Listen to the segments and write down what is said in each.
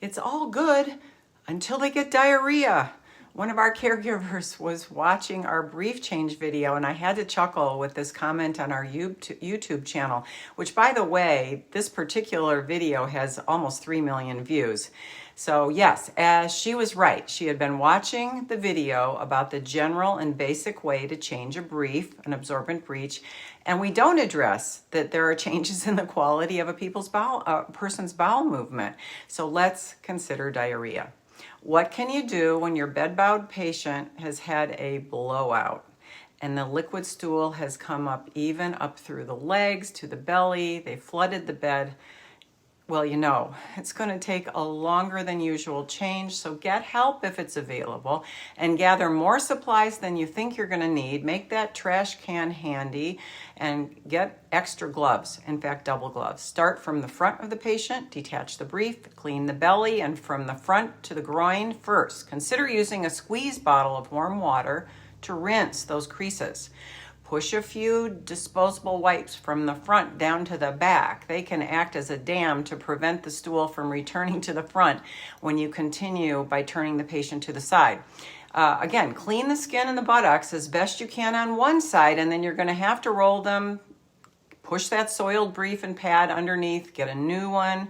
it's all good until they get diarrhea. One of our caregivers was watching our brief change video, and I had to chuckle with this comment on our YouTube channel, which, by the way, this particular video has almost 3 million views. So yes, as she was right, she had been watching the video about the general and basic way to change a brief, an absorbent breech, and we don't address that there are changes in the quality of a person's bowel movement. So let's consider diarrhea. What can you do when your bedbound patient has had a blowout and the liquid stool has come up even up through the legs to the belly, they flooded the bed? Well, you know, it's going to take a longer than usual change, so get help if it's available and gather more supplies than you think you're going to need. Make that trash can handy and get extra gloves, in fact, double gloves. Start from the front of the patient, detach the brief, clean the belly, and from the front to the groin first. Consider using a squeeze bottle of warm water to rinse those creases. Push a few disposable wipes from the front down to the back. They can act as a dam to prevent the stool from returning to the front when you continue by turning the patient to the side. Again, clean the skin and the buttocks as best you can on one side, and then you're going to have to roll them, push that soiled brief and pad underneath, get a new one.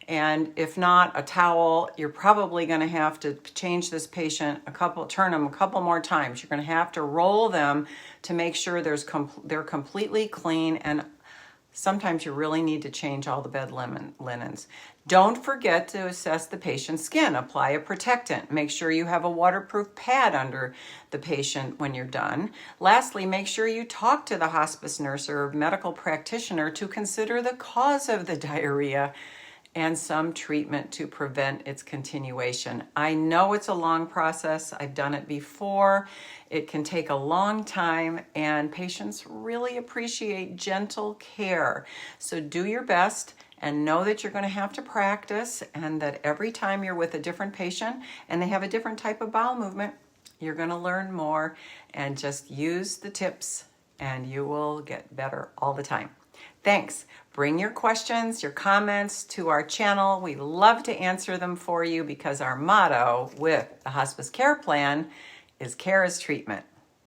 And if not, a towel. You're probably going to have to change this patient turn them a couple more times. You're going to have to roll them to make sure they're completely clean, and sometimes you really need to change all the bed linens. Don't forget to assess the patient's skin. Apply a protectant. Make sure you have a waterproof pad under the patient when you're done. Lastly, make sure you talk to the hospice nurse or medical practitioner to consider the cause of the diarrhea and some treatment to prevent its continuation. I know it's a long process. I've done it before. It can take a long time, and patients really appreciate gentle care. So do your best and know that you're going to have to practice, and that every time you're with a different patient and they have a different type of bowel movement, you're going to learn more, and just use the tips and you will get better all the time. Thanks. Bring your questions, your comments to our channel. We love to answer them for you, because our motto with the Hospice Care Plan is care is treatment.